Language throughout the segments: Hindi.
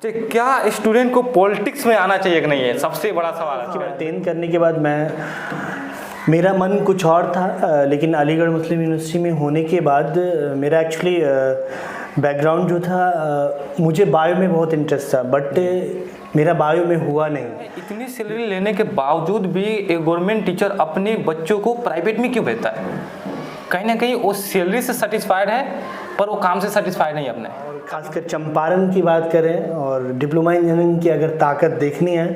तो क्या स्टूडेंट को पॉलिटिक्स में आना चाहिए कि नहीं है, सबसे बड़ा सवाल है। 10th करने के बाद मेरा मन कुछ और था, लेकिन अलीगढ़ मुस्लिम यूनिवर्सिटी में होने के बाद मेरा एक्चुअली बैकग्राउंड जो था, मुझे बायो में बहुत इंटरेस्ट था, बट मेरा बायो में हुआ नहीं। इतनी सैलरी लेने के बावजूद भी एक गवर्नमेंट टीचर अपने बच्चों को प्राइवेट में क्यों भेजता है? कहीं ना कहीं वो सैलरी से सेटिस्फाइड है पर वो काम से सेटिस्फाइड नहीं अपने। खासकर चंपारण की बात करें और डिप्लोमा इंजीनियरिंग की अगर ताकत देखनी है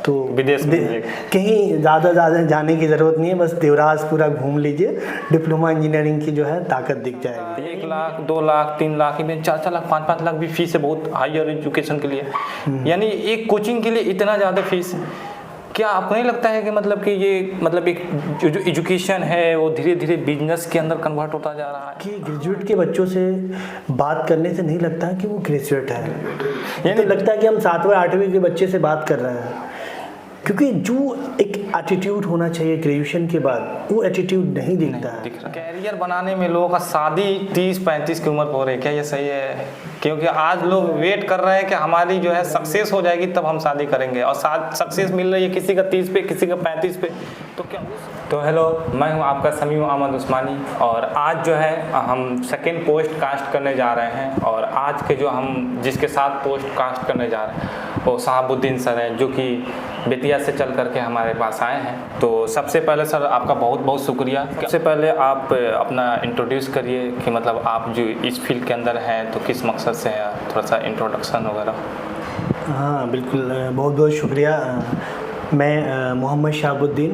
तो विदेश में कहीं ज़्यादा जाने की ज़रूरत नहीं है, बस देवराज पूरा घूम लीजिए, डिप्लोमा इंजीनियरिंग की जो है ताकत दिख जाएगी। 1 लाख 2 लाख 3 लाख में 4 लाख 5 लाख भी फीस है बहुत हायर एजुकेशन के लिए। यानी एक कोचिंग के लिए इतना ज़्यादा फीस, क्या आपको नहीं लगता है कि मतलब कि ये मतलब एक जो एजुकेशन है वो धीरे धीरे बिजनेस के अंदर कन्वर्ट होता जा रहा है? कि ग्रेजुएट के बच्चों से बात करने से नहीं लगता कि वो ग्रेजुएट है, यानी तो लगता है कि हम 7वें 8वें के बच्चे से बात कर रहे हैं, क्योंकि जो एक एटीट्यूड होना चाहिए ग्रेजुएशन के बाद वो एटीट्यूड नहीं दिखता है। कैरियर बनाने में लोगों का शादी 30-35 की उम्र पर हो रही है, क्या ये सही है? क्योंकि आज लोग वेट कर रहे हैं कि हमारी जो है सक्सेस हो जाएगी तब हम शादी करेंगे, और सक्सेस मिल रही है किसी का 30 पे किसी का 35 पे, तो क्या? तो हेलो, मैं हूं आपका समीम अहमद उस्मानी, और आज जो है हम सेकंड पोस्ट कास्ट करने जा रहे हैं। और आज के जो हम जिसके साथ पोस्ट कास्ट करने जा रहे हैं वो शहाबुद्दीन सर हैं, जो कि बेतिया से चल करके हमारे पास आए हैं। तो सबसे पहले सर आपका बहुत बहुत शुक्रिया। सबसे पहले आप अपना इंट्रोड्यूस करिए कि मतलब आप जो इस फील्ड के अंदर हैं तो किस मकसद से हैं, थोड़ा सा इंट्रोडक्शन वगैरह। हाँ बिल्कुल, बहुत बहुत शुक्रिया। मैं Mohammad Shahabuddin,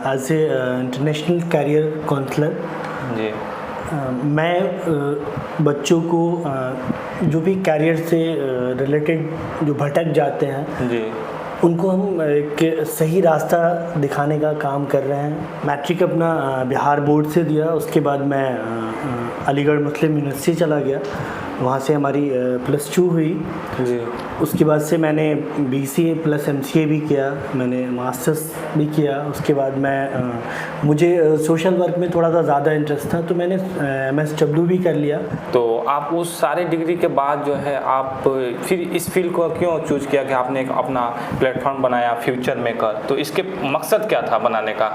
as a international career counsellor ji. मैं बच्चों को जो भी कैरियर से रिलेटेड जो भटक जाते हैं जी, उनको हम एक सही रास्ता दिखाने का काम कर रहे हैं। मैट्रिक अपना बिहार बोर्ड से दिया, उसके बाद मैं अलीगढ़ मुस्लिम यूनिवर्सिटी चला गया, वहाँ से हमारी +2 हुई जी। उसके बाद से मैंने BCA प्लस MCA भी किया, मैंने मास्टर्स भी किया। उसके बाद मुझे सोशल वर्क में थोड़ा सा ज़्यादा इंटरेस्ट था तो मैंने MSW भी कर लिया। तो आप उस सारे डिग्री के बाद जो है आप फिर इस फील्ड को क्यों चूज किया कि आपने एक अपना प्लेटफॉर्म बनाया फ्यूचर मेकर? तो इसके मकसद क्या था बनाने का?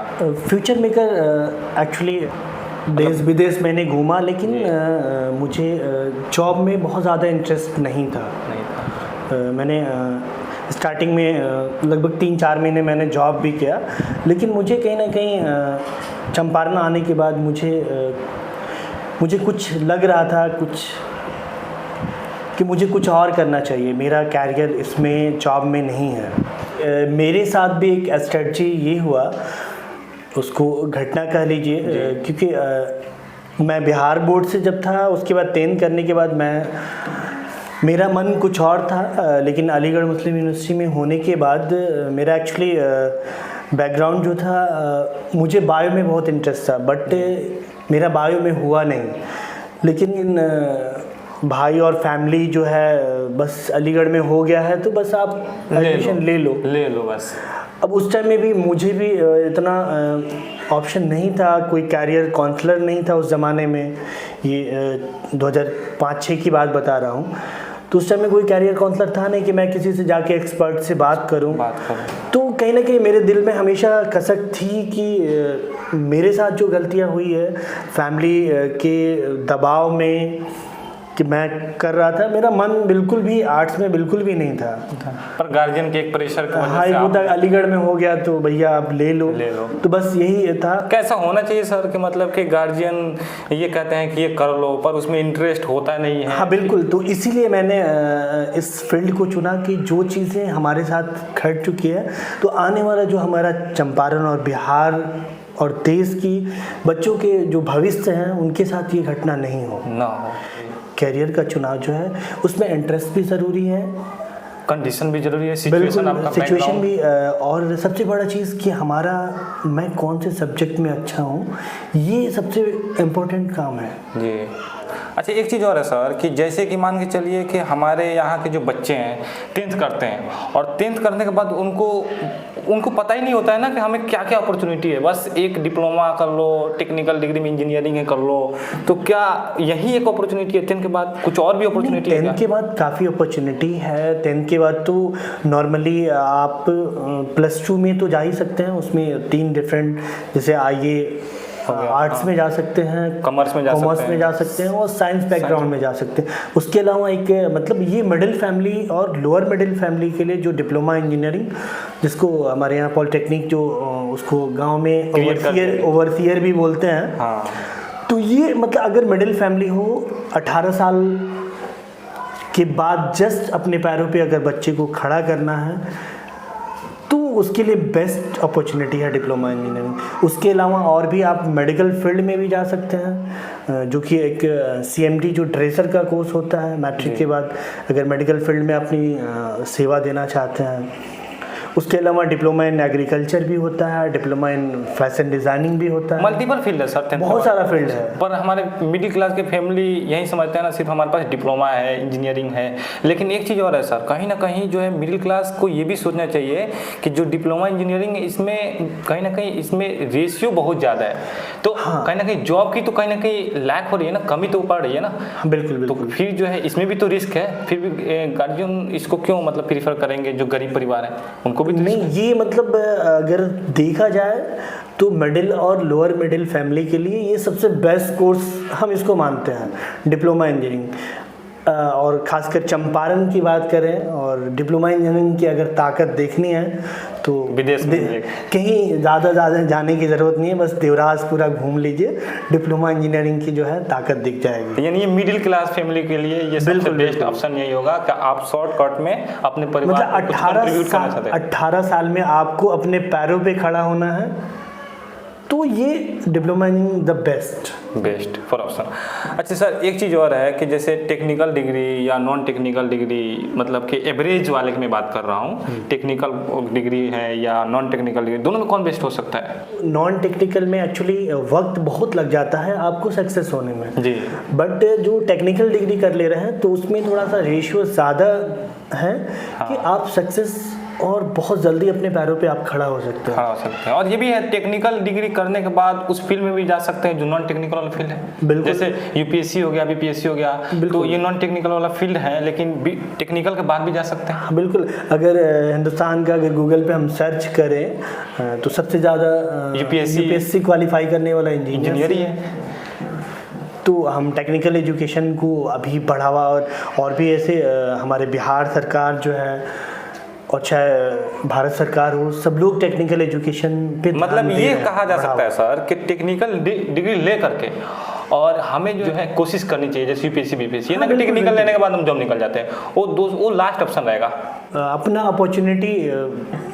फ्यूचर मेकर एक्चुअली देश विदेश मैंने घूमा, लेकिन मुझे जॉब में बहुत ज़्यादा इंटरेस्ट नहीं था। मैंने स्टार्टिंग में लगभग 3-4 महीने मैंने जॉब भी किया, लेकिन मुझे कहीं ना कहीं चंपारण आने के बाद मुझे कुछ लग रहा था कि मुझे कुछ और करना चाहिए, मेरा कैरियर इसमें जॉब में नहीं है। मेरे साथ भी एक स्ट्रेटजी ये हुआ, उसको घटना कह लीजिए, क्योंकि मैं बिहार बोर्ड से जब था उसके बाद 10th करने के बाद मेरा मन कुछ और था, लेकिन अलीगढ़ मुस्लिम यूनिवर्सिटी में होने के बाद मेरा एक्चुअली बैकग्राउंड जो था, मुझे बायो में बहुत इंटरेस्ट था, बट मेरा बायो में हुआ नहीं। लेकिन भाई और फैमिली जो है बस अलीगढ़ में हो गया है तो बस आप एडमिशन ले लो बस। अब उस टाइम में भी मुझे भी इतना ऑप्शन नहीं था, कोई कैरियर काउंसलर नहीं था उस ज़माने में, ये 2005-6 की बात बता रहा हूँ। तो उस टाइम में कोई कैरियर काउंसलर था नहीं कि मैं किसी से जाके एक्सपर्ट से बात करूं। तो कहीं ना कहीं मेरे दिल में हमेशा कसक थी कि मेरे साथ जो गलतियां हुई है फैमिली के दबाव में कि मैं कर रहा था, मेरा मन बिल्कुल भी आर्ट्स में बिल्कुल भी नहीं था, पर गार्जियन के एक प्रेशर की वजह से वो अलीगढ़ में हो गया तो भैया आप ले लो। तो बस यही था। कैसा होना चाहिए सर कि मतलब कि गार्जियन ये कहते हैं कि ये कर लो पर उसमें इंटरेस्ट होता नहीं है? हाँ बिल्कुल, तो इसीलिए मैंने इस फील्ड को चुना कि जो चीज़ें हमारे साथ घट चुकी है तो आने वाला जो हमारा चंपारण और बिहार और देश की बच्चों के जो भविष्य हैं उनके साथ ये घटना नहीं हो। कैरियर का चुनाव जो है उसमें इंटरेस्ट भी ज़रूरी है, कंडीशन भी ज़रूरी है, सिचुएशन भी, और सबसे बड़ा चीज़ कि मैं कौन से सब्जेक्ट में अच्छा हूँ, ये सबसे इम्पोर्टेंट काम है जी। अच्छा, एक चीज़ और है सर कि जैसे कि मान के चलिए कि हमारे यहाँ के जो बच्चे हैं 10th करते हैं और 10th करने के बाद उनको पता ही नहीं होता है ना कि हमें क्या क्या अपॉर्चुनिटी है। बस एक डिप्लोमा कर लो, टेक्निकल डिग्री में इंजीनियरिंग है कर लो, तो क्या यही एक अपॉर्चुनिटी है 10th के बाद? कुछ और भी अपॉर्चुनिटी है? 10th के बाद काफ़ी अपॉर्चुनिटी है। 10th के बाद तो नॉर्मली आप +2 में तो जा ही सकते हैं। उसमें 3 डिफरेंट, जैसे आइए आर्ट्स में जा सकते हैं, कॉमर्स में जा सकते हैं और साइंस बैकग्राउंड में जा सकते हैं। उसके अलावा एक मतलब ये मिडिल फैमिली और लोअर मिडिल फैमिली के लिए जो डिप्लोमा इंजीनियरिंग, जिसको हमारे यहाँ पॉलिटेक्निक जो उसको गांव में ओवरसियर भी बोलते हैं। हाँ। तो ये मतलब अगर मिडिल फैमिली हो, 18 साल के बाद जस्ट अपने पैरों पे अगर बच्चे को खड़ा करना है तो उसके लिए बेस्ट अपॉर्चुनिटी है डिप्लोमा इंजीनियरिंग। उसके अलावा और भी आप मेडिकल फील्ड में भी जा सकते हैं, जो कि एक CMT जो ड्रेसर का कोर्स होता है मैट्रिक के बाद, अगर मेडिकल फील्ड में अपनी सेवा देना चाहते हैं। उसके अलावा डिप्लोमा इन एग्रीकल्चर भी होता है, डिप्लोमा इन फैशन डिज़ाइनिंग भी होता है। मल्टीपल फील्ड है सर, बहुत सारा फील्ड है। पर हमारे मिडिल क्लास की फैमिली यही समझते हैं ना, सिर्फ हमारे पास डिप्लोमा है, इंजीनियरिंग है। लेकिन एक चीज़ और है सर, कहीं ना कहीं जो है मिडिल क्लास को ये भी सोचना चाहिए कि जो डिप्लोमा इंजीनियरिंग है इसमें कहीं ना कहीं इसमें रेशियो बहुत ज़्यादा है, तो कहीं ना कहीं जॉब की तो कहीं ना कहीं लैक हो रही है ना, कमी तो पड़ रही है ना। बिल्कुल। तो फिर जो है इसमें भी तो रिस्क है, फिर भी गार्जियन इसको क्यों मतलब प्रीफर करेंगे? जो गरीब परिवार है उनको भी तो नहीं, ये मतलब अगर देखा जाए तो मिडिल और लोअर मिडिल फैमिली के लिए ये सबसे बेस्ट कोर्स हम इसको मानते हैं, डिप्लोमा इंजीनियरिंग। और ख़ासकर चंपारण की बात करें और डिप्लोमा इंजीनियरिंग की अगर ताकत देखनी है तो विदेश में कहीं ज़्यादा जाने की ज़रूरत नहीं है, बस देवराज पूरा घूम लीजिए, डिप्लोमा इंजीनियरिंग की जो है ताकत दिख जाएगी। यानी ये मिडिल क्लास फैमिली के लिए ये सबसे बेस्ट ऑप्शन यही होगा कि आप शॉर्टकट में अपने परिवार मतलब 18 साल में आपको अपने पैरों पे खड़ा होना है, तो ये diploma engineering the best for option. अच्छा सर, एक चीज़ और है कि जैसे टेक्निकल डिग्री या नॉन टेक्निकल डिग्री, मतलब कि एवरेज वाले की मैं बात कर रहा हूँ, टेक्निकल डिग्री है या नॉन टेक्निकल डिग्री, दोनों में कौन बेस्ट हो सकता है? नॉन टेक्निकल में एक्चुअली वक्त बहुत लग जाता है आपको सक्सेस होने में जी, बट जो टेक्निकल डिग्री कर ले रहे हैं तो उसमें थोड़ा सा रेशियो ज़्यादा है कि आप सक्सेस और बहुत जल्दी अपने पैरों पे आप खड़ा हो सकते हैं। और ये भी है टेक्निकल डिग्री करने के बाद उस फील्ड में भी जा सकते हैं जो नॉन टेक्निकल वाला फील्ड है। बिल्कुल। जैसे UPSC हो गया, BPSC हो गया, तो ये नॉन टेक्निकल वाला फील्ड है, लेकिन टेक्निकल के बाद भी जा सकते हैं। बिल्कुल। अगर हिंदुस्तान का अगर गूगल पे हम सर्च करें तो सबसे ज़्यादा UPSC क्वालिफाई करने वाला इंजीनियर ही है। तो हम टेक्निकल एजुकेशन को अभी बढ़ावा और भी ऐसे हमारे बिहार सरकार जो है और चाहे भारत सरकार हो, सब लोग टेक्निकल एजुकेशन पे मतलब ये कहा जा सकता है सर कि टेक्निकल डिग्री ले करके और हमें जो है कोशिश करनी चाहिए, जैसे UPSC BPSC ना, टेक्निकल लेने के बाद हम जॉब निकल जाते हैं, वो लास्ट ऑप्शन रहेगा। अपना अपॉर्चुनिटी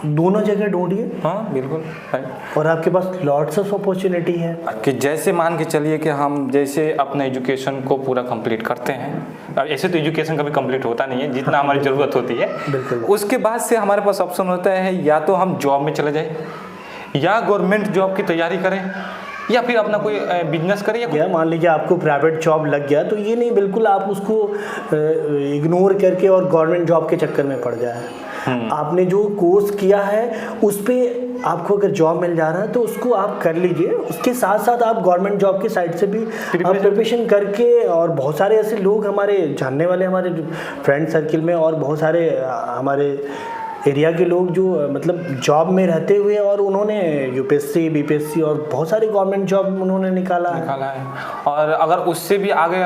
दोनों जगह ढूंढिए। हाँ बिल्कुल है। और आपके पास लॉट्स ऑफ अपॉर्चुनिटी है कि जैसे मान के चलिए कि हम जैसे अपना एजुकेशन को पूरा कंप्लीट करते हैं, अब ऐसे तो एजुकेशन कभी कंप्लीट होता नहीं है, जितना हमारी ज़रूरत होती है। बिल्कुल। उसके बाद से हमारे पास ऑप्शन होता है या तो हम जॉब में चले जाए, या गवर्नमेंट जॉब की तैयारी करें, या फिर अपना कोई बिजनेस करें। या मान लीजिए आपको प्राइवेट जॉब लग गया, तो ये नहीं बिल्कुल आप उसको इग्नोर करके और गवर्नमेंट जॉब के चक्कर में पड़ जाए। आपने जो कोर्स किया है उस पे आपको अगर जॉब मिल जा रहा है तो उसको आप कर लीजिए, उसके साथ साथ आप गवर्नमेंट जॉब के साइड से भी प्रिपरेशन करके। और बहुत सारे ऐसे लोग हमारे जानने वाले, हमारे फ्रेंड सर्किल में और बहुत सारे हमारे एरिया के लोग जो मतलब जॉब में रहते हुए और उन्होंने UPSC BPSC और बहुत सारी गवर्नमेंट जॉब उन्होंने निकाला है। और अगर उससे भी आगे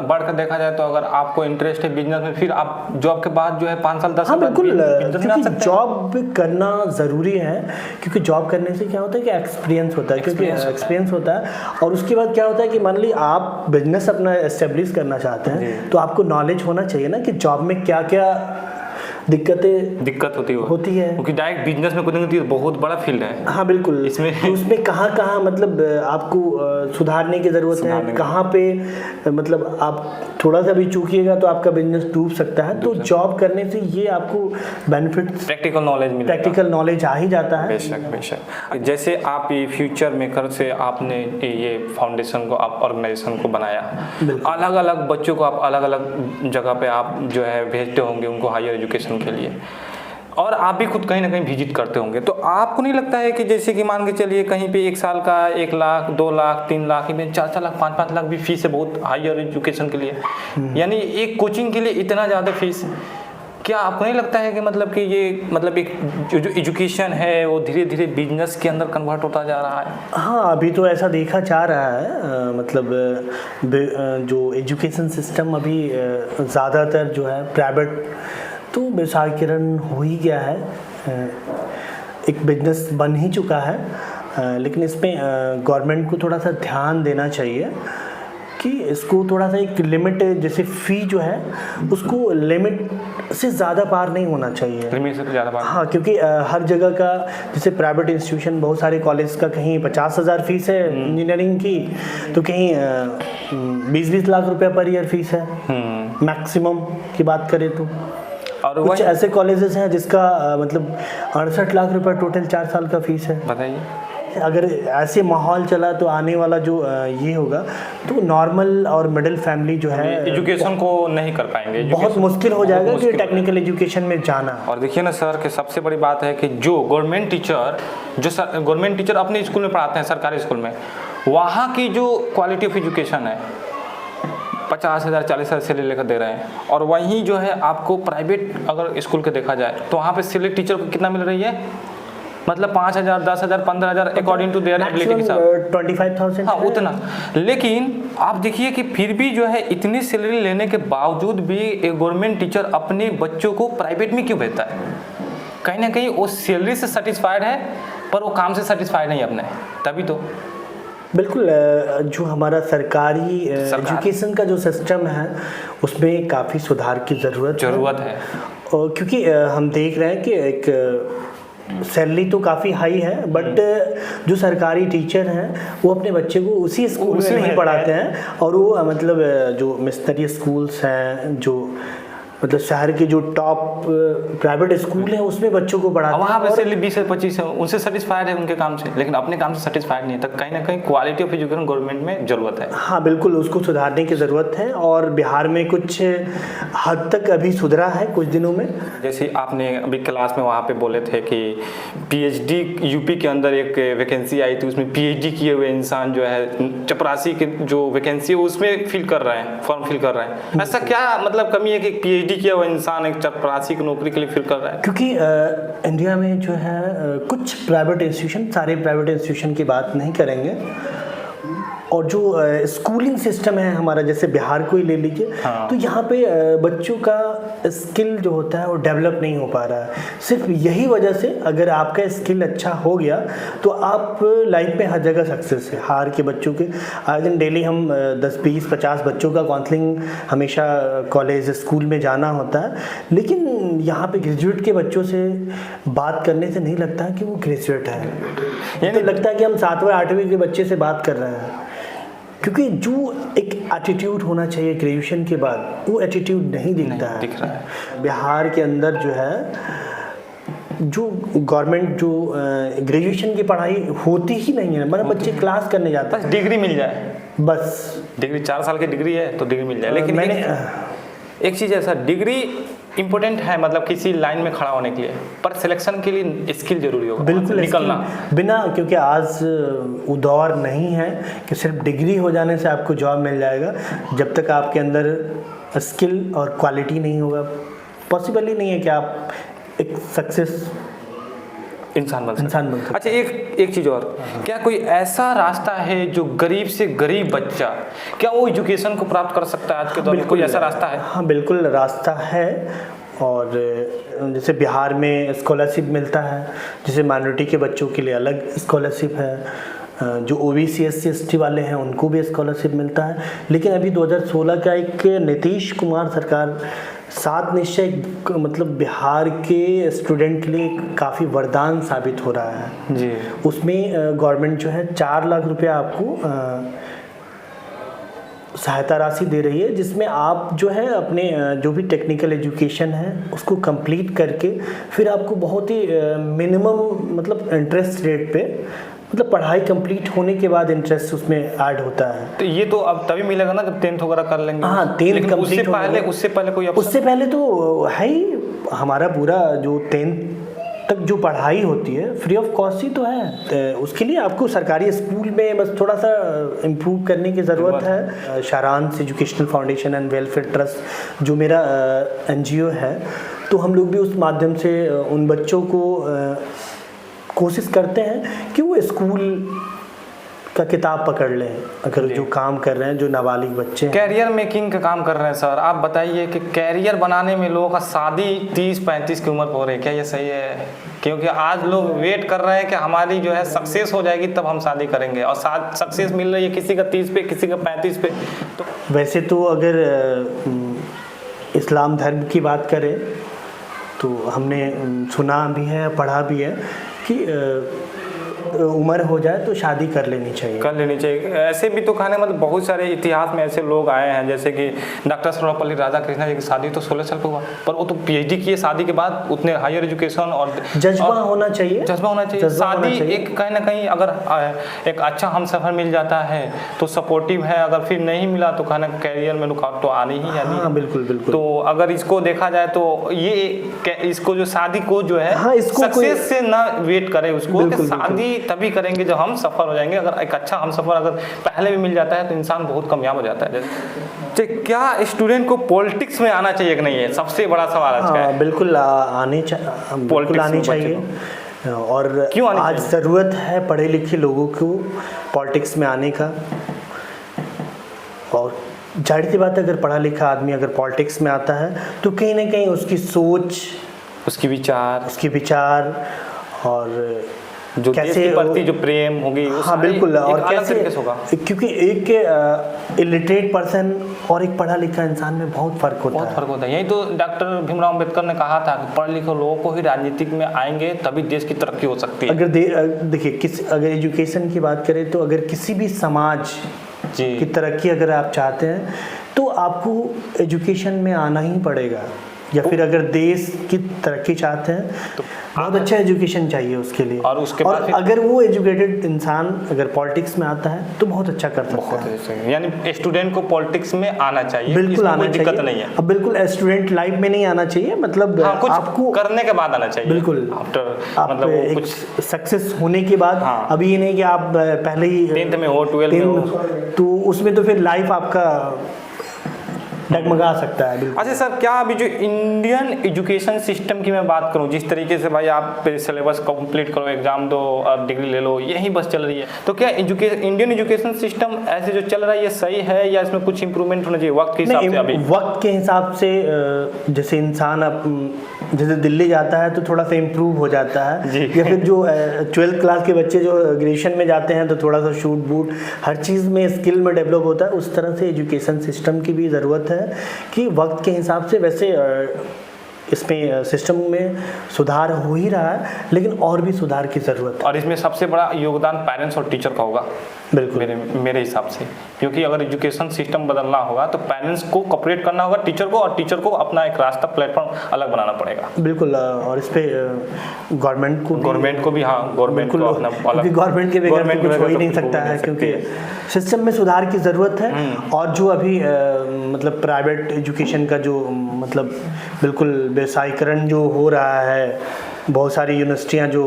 बढ़ कर देखा जाए तो अगर आपको इंटरेस्ट है बिजनेस में, फिर आप जॉब के बाद जो है 5 साल 10 साल बिल्कुल, क्योंकि जॉब करना ज़रूरी है, क्योंकि जॉब करने से क्या होता है कि एक्सपीरियंस होता है, क्योंकि एक्सपीरियंस होता है। और उसके बाद क्या होता है कि मान ली आप बिजनेस अपना एस्टेब्लिश करना चाहते हैं तो आपको नॉलेज होना चाहिए ना कि जॉब में क्या क्या दिक्कत होती है क्योंकि डायरेक्ट बिजनेस में कूदेंगे तो बहुत बड़ा फील्ड है। हाँ बिल्कुल, उसमें कहाँ कहाँ मतलब आपको सुधारने की ज़रूरत है, कहाँ पे मतलब आप थोड़ा सा भी चूकिएगा तो आपका बिजनेस डूब सकता है। तो जॉब करने से ये आपको बेनिफिट, प्रैक्टिकल नॉलेज आ ही जाता है। बेशक। जैसे आप ये फ्यूचर मेकर से आपने ये फाउंडेशन को, आप ऑर्गेनाइजेशन को बनाया, अलग अलग बच्चों को आप अलग अलग जगह पे आप जो है भेजते होंगे उनको हायर एजुकेशन के लिए, और आप भी खुद कहीं ना कहीं विजिट करते होंगे, तो आपको नहीं लगता है कि जैसे कि मान के चलिए कहीं पे 1 साल का 1 लाख 2 लाख 3 लाख 4 लाख 5 लाख भी फीस है बहुत हायर एजुकेशन के लिए, यानी एक कोचिंग के लिए इतना ज़्यादा फीस, क्या आपको नहीं लगता है कि मतलब कि ये मतलब एक जो एजुकेशन है वो धीरे धीरे बिजनेस के अंदर कन्वर्ट होता जा रहा है? हाँ, अभी तो ऐसा देखा जा रहा है। मतलब जो एजुकेशन सिस्टम अभी ज़्यादातर जो है प्राइवेट तो व्यवसायीकरण हो ही गया है, एक बिजनेस बन ही चुका है। लेकिन इसमें गवर्नमेंट को थोड़ा सा ध्यान देना चाहिए कि इसको थोड़ा सा एक लिमिट, जैसे फ़ी जो है उसको लिमिट से ज़्यादा पार नहीं होना चाहिए, लिमिट से ज़्यादा पार। हाँ, क्योंकि हर जगह का जैसे प्राइवेट इंस्टीट्यूशन, बहुत सारे कॉलेज का कहीं 50,000 फीस है इंजीनियरिंग की, तो कहीं 20-20 लाख रुपया पर ईयर फीस है मैक्सिमम की बात करें तो। और कुछ ऐसे कॉलेजेस हैं जिसका मतलब 68 लाख रुपया टोटल 4 साल का फीस है। बताइए, अगर ऐसे माहौल चला तो आने वाला जो ये होगा तो नॉर्मल और मिडिल फैमिली जो है एजुकेशन को नहीं कर पाएंगे, बहुत मुश्किल हो जाएगा कि टेक्निकल एजुकेशन में जाना। और देखिए ना सर कि सबसे बड़ी बात है कि जो गवर्नमेंट टीचर अपने स्कूल में पढ़ाते हैं, सरकारी स्कूल में, वहाँ की जो क्वालिटी ऑफ एजुकेशन है 50,000 40,000 से लेकर दे रहे हैं, और वहीं जो है आपको प्राइवेट अगर स्कूल के देखा जाए तो वहाँ पे सिलेक्ट टीचर को कितना मिल रही है, मतलब 5,000 10,000 15,000 अकॉर्डिंग टू देयर एबिलिटी के साथ 25,000, हाँ उतना। लेकिन आप देखिए कि फिर भी जो है इतनी सैलरी लेने के बावजूद भी एक गवर्नमेंट टीचर अपने बच्चों को प्राइवेट में क्यों भेजता है? कहीं ना कहीं वो सैलरी से सेटिस्फाइड है पर वो काम से सेटिस्फाइड नहीं अपने, तभी तो। बिल्कुल, जो हमारा सरकारी एजुकेशन का जो सिस्टम है उसमें काफ़ी सुधार की ज़रूरत है, और क्योंकि हम देख रहे हैं कि एक सैलरी तो काफ़ी हाई है, बट जो सरकारी टीचर हैं वो अपने बच्चे को उसी स्कूल में नहीं पढ़ाते हैं, और वो मतलब जो मिशनरी स्कूल्स हैं, जो मतलब शहर के जो टॉप प्राइवेट स्कूल हैं उसमें बच्चों को पढ़ाते हैं, वहाँ पे सैलरी 20 से 25 है, उनसे सेटिस्फाइड है उनके काम से, लेकिन अपने काम से सेटिस्फाइड नहीं है। तब कहीं ना कहीं क्वालिटी ऑफ एजुकेशन गवर्नमेंट में ज़रूरत है। हाँ बिल्कुल, उसको सुधारने की ज़रूरत है, और बिहार में कुछ हद तक अभी सुधरा है कुछ दिनों में। जैसे आपने अभी क्लास में वहाँ पे बोले थे कि PhD यूपी के अंदर एक वैकेंसी आई थी, उसमें PhD किए हुए इंसान जो है चपरासी की जो वैकेंसी है उसमें फॉर्म फिल कर रहे हैं। ऐसा क्या मतलब कमी है कि PhD किया हुआ इंसान एक चपरासी की नौकरी के लिए फिल कर रहा है? क्योंकि इंडिया में जो है कुछ प्राइवेट इंस्टीट्यूशन, सारे प्राइवेट इंस्टीट्यूशन की बात नहीं करेंगे, और जो स्कूलिंग सिस्टम है हमारा, जैसे बिहार को ही ले लीजिए, हाँ। तो यहाँ पे बच्चों का स्किल जो होता है वो डेवलप नहीं हो पा रहा है। सिर्फ यही वजह से अगर आपका स्किल अच्छा हो गया तो आप लाइफ में हर जगह सक्सेस है। हार के बच्चों के आज दिन डेली हम 10 20 50 बच्चों का काउंसलिंग हमेशा कॉलेज स्कूल में जाना होता है, लेकिन यहाँ पे ग्रेजुएट के बच्चों से बात करने से नहीं लगता है कि वो ग्रेजुएट है, यानी लगता है कि हम 7वें 8वीं के बच्चे से बात कर रहे हैं, क्योंकि जो एक एटीट्यूड होना चाहिए ग्रेजुएशन के बाद वो एटीट्यूड नहीं दिख रहा है। बिहार के अंदर जो है जो गवर्नमेंट जो ग्रेजुएशन की पढ़ाई होती ही नहीं है, मतलब बच्चे क्लास करने जाते हैं, बस डिग्री मिल जाए, बस डिग्री 4 साल की डिग्री है तो डिग्री मिल जाए। लेकिन मैंने एक चीज़ ऐसा, डिग्री इम्पोर्टेंट है मतलब किसी लाइन में खड़ा होने के लिए, पर सिलेक्शन के लिए स्किल जरूरी होगा, बिल्कुल निकलना बिना, क्योंकि आज वो दौर नहीं है कि सिर्फ डिग्री हो जाने से आपको जॉब मिल जाएगा। जब तक आपके अंदर स्किल और क्वालिटी नहीं होगा, पॉसिबल ही नहीं है कि आप एक सक्सेस इंसान बन सकते। अच्छा, एक चीज़ और, क्या कोई ऐसा रास्ता है जो गरीब से गरीब बच्चा क्या वो एजुकेशन को प्राप्त कर सकता है आज के दौर में? कोई ऐसा रास्ता है? हाँ बिल्कुल रास्ता है, और जैसे बिहार में स्कॉलरशिप मिलता है, जैसे माइनॉरिटी के बच्चों के लिए अलग स्कॉलरशिप है, जो OBC SC ST वाले हैं उनको भी स्कॉलरशिप मिलता है। लेकिन अभी 2016 का एक नीतीश कुमार सरकार सात निश्चय मतलब बिहार के स्टूडेंट के लिए काफ़ी वरदान साबित हो रहा है जी। उसमें गवर्नमेंट जो है 4 लाख रुपया आपको सहायता राशि दे रही है, जिसमें आप जो है अपने जो भी टेक्निकल एजुकेशन है उसको कंप्लीट करके फिर आपको बहुत ही मिनिमम मतलब इंटरेस्ट रेट पे मतलब पढ़ाई कंप्लीट होने के बाद इंटरेस्ट उसमें ऐड होता है। तो ये तो अब तभी मिलेगा ना जब 10th वगैरह कर लेंगे। हाँ, 10th कंप्लीट उससे पहले कोई ऑप्शन? उससे पहले तो है ही हमारा पूरा जो 10th तक जो पढ़ाई होती है फ्री ऑफ कॉस्ट ही तो है। उसके लिए आपको सरकारी स्कूल में बस थोड़ा सा इम्प्रूव करने की ज़रूरत है। Sharansh educational foundation and welfare trust जो मेरा NGO है, तो हम लोग भी उस माध्यम से उन बच्चों को कोशिश करते हैं कि वो स्कूल का किताब पकड़ लें, अगर जो काम कर रहे हैं, जो नाबालिग बच्चे हैं। कैरियर मेकिंग का काम कर रहे हैं सर, आप बताइए कि कैरियर बनाने में लोगों का शादी 30-35 की उम्र पर हो रही है, क्या ये सही है? क्योंकि आज लोग वेट कर रहे हैं कि हमारी जो है सक्सेस हो जाएगी तब हम शादी करेंगे, और सक्सेस मिल रही है किसी का 30 पे, किसी का 35 पे। तो वैसे तो अगर इस्लाम धर्म की बात करें तो हमने सुना भी है, पढ़ा भी है कि उम्र हो जाए तो शादी कर लेनी चाहिए। ऐसे भी तो कहने मतलब बहुत सारे इतिहास में ऐसे लोग आए हैं, जैसे कि डॉक्टर सर्वपल्ली राधाकृष्णन जी की शादी तो 16 साल पर हुआ, पर वो तो PhD किए शादी के बाद, उतने हायर एजुकेशन और जज्बा होना चाहिए। शादी एक कहीं ना कहीं अगर एक अच्छा हमसफर मिल जाता है तो सपोर्टिव है, अगर फिर नहीं मिला तो कहना कैरियर में रुकावट तो आनी ही आनी है। बिल्कुल बिल्कुल। तो अगर इसको देखा जाए तो ये इसको जो शादी को जो है सक्सेस से ना वेट करे उसको, शादी तभी करेंगे जब हम सफल हो जाएंगे। अगर एक अच्छा हम सफर अगर पहले भी मिल जाता है तो इंसान बहुत कामयाब हो जाता है। जैसे क्या स्टूडेंट को पॉलिटिक्स में आना चाहिए कि नहीं है सबसे बड़ा सवाल आज का है। बिल्कुल आनी चाहिए और क्यों आज ज़रूरत है पढ़े लिखे लोगों को पॉलिटिक्स में आने का। और जाहिर सी बात है, अगर पढ़ा लिखा आदमी अगर पॉलिटिक्स में आता है तो कहीं ना कहीं उसकी सोच, उसके विचार और जो कैसे देश के प्रति जो प्रेम होगी, हाँ बिल्कुल, और कैसे होगा, क्योंकि एक इलिटरेट पर्सन और एक पढ़ा लिखा इंसान में बहुत फर्क होता है। यही तो डॉक्टर भीमराव अम्बेडकर ने कहा था कि पढ़े लिखे लोगों को ही राजनीतिक में आएंगे तभी देश की तरक्की हो सकती है। अगर देखिए अगर एजुकेशन की बात करें तो अगर किसी भी समाज की तरक्की अगर आप चाहते हैं तो आपको एजुकेशन में आना ही पड़ेगा, या फिर अगर देश की तरक्की चाहते हैं तो बहुत अच्छा एजुकेशन चाहिए उसके लिए। और उसके बाद अगर वो एजुकेटेड इंसान अगर पॉलिटिक्स में आता है तो बहुत अच्छा कर सकता है। यानी स्टूडेंट को पॉलिटिक्स में आना चाहिए, बिल्कुल आना चाहिए, दिक्कत नहीं है। अब बिल्कुल स्टूडेंट लाइफ में नहीं आना चाहिए, मतलब कुछ आपको करने के बाद आना चाहिए। बिल्कुल मतलब एक सक्सेस होने के बाद। अभी ये नहीं कि आप पहले ही 10th में हो, 12th में हो, तो उसमें तो फिर लाइफ आपका डगमगा सकता है। अच्छा सर, क्या अभी जो इंडियन एजुकेशन सिस्टम की मैं बात करूं, जिस तरीके से भाई आप सिलेबस कंप्लीट करो, एग्जाम दो और डिग्री ले लो, यही बस चल रही है, तो क्या इंडियन एजुकेशन सिस्टम ऐसे जो चल रहा है ये सही है या इसमें कुछ इंप्रूवमेंट होना चाहिए वक्त के हिसाब से? अभी वक्त के हिसाब से जैसे इंसान जैसे दिल्ली जाता है तो थोड़ा सा इम्प्रूव हो जाता है, या फिर जो 12th क्लास के बच्चे जो ग्रेजुएशन में जाते हैं तो थोड़ा सा शूट बूट हर चीज़ में स्किल में डेवलप होता है। उस तरह से एजुकेशन सिस्टम की भी ज़रूरत है कि वक्त के हिसाब से वैसे इसमें सिस्टम में सुधार हो ही रहा है, लेकिन और भी सुधार की ज़रूरत है। और इसमें सबसे बड़ा योगदान पेरेंट्स और टीचर का होगा बिल्कुल मेरे हिसाब से, क्योंकि अगर एजुकेशन सिस्टम बदलना होगा तो पेरेंट्स को कोऑपरेट करना होगा टीचर को, और टीचर को अपना एक रास्ता प्लेटफॉर्म अलग बनाना पड़ेगा। बिल्कुल, और इस पे गवर्नमेंट को भी गवर्नमेंट को अपना अलग, गवर्नमेंट के बगैर कुछ हो ही नहीं सकता है, क्योंकि सिस्टम में सुधार की ज़रूरत है। और जो अभी मतलब प्राइवेट एजुकेशन का जो मतलब बिल्कुल व्यवसायीकरण जो हो रहा है, बहुत सारी यूनिवर्सिटियाँ जो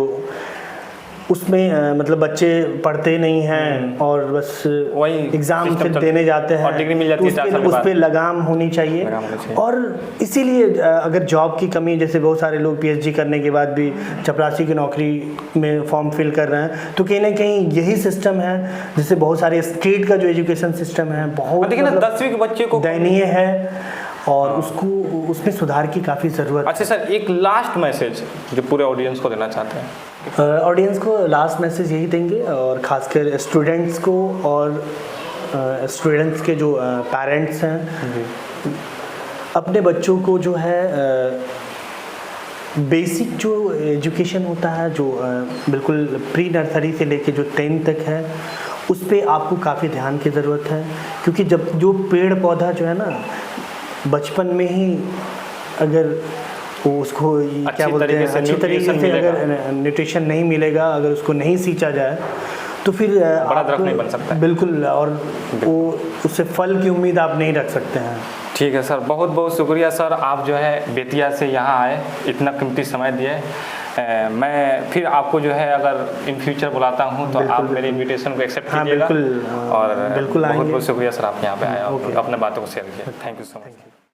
उसमें मतलब बच्चे पढ़ते नहीं हैं और बस वही एग्ज़ाम फिर देने जाते हैं और डिग्री मिल जाती है, उस पर लगाम होनी चाहिए। और इसीलिए अगर जॉब की कमी, जैसे बहुत सारे लोग PhD करने के बाद भी चपरासी की नौकरी में फॉर्म फिल कर रहे हैं, तो कहीं ना कहीं यही सिस्टम है, जैसे बहुत सारे स्टेट का जो एजुकेशन सिस्टम है बहुत देखिए ना 10वीं के बच्चे को दयनीय है और उसमें सुधार की काफ़ी ज़रूरत। अच्छा सर, एक लास्ट मैसेज जो पूरे ऑडियंस को देना चाहते हैं? ऑडियंस को लास्ट मैसेज यही देंगे, और ख़ासकर स्टूडेंट्स को और स्टूडेंट्स के जो पेरेंट्स हैं, अपने बच्चों को जो है बेसिक जो एजुकेशन होता है, जो बिल्कुल प्री नर्सरी से लेके जो 10th तक है, उस पे आपको काफ़ी ध्यान की ज़रूरत है। क्योंकि जब जो पेड़ पौधा जो है ना बचपन में ही अगर वो उसको क्या बोलते हैं, अच्छी तरीके से अगर न्यूट्रिशन नहीं मिलेगा, अगर उसको नहीं सींचा जाए तो फिर बड़ा दरख्त नहीं बन सकता है। बिल्कुल, और वो उससे फल की उम्मीद आप नहीं रख सकते हैं। ठीक है सर, बहुत बहुत शुक्रिया सर, आप जो है बेतिया से यहाँ आए, इतना कीमती समय दिए। मैं फिर आपको जो है अगर इन फ्यूचर बुलाता हूँ तो आप मेरे इनविटेशन को एक्सेप्ट कीजिएगा। बिल्कुल, और बिल्कुल बहुत बहुत शुक्रिया सर, आप यहाँ पे आए और ओके। अपने बातों को शेयर किया। Thank you so much.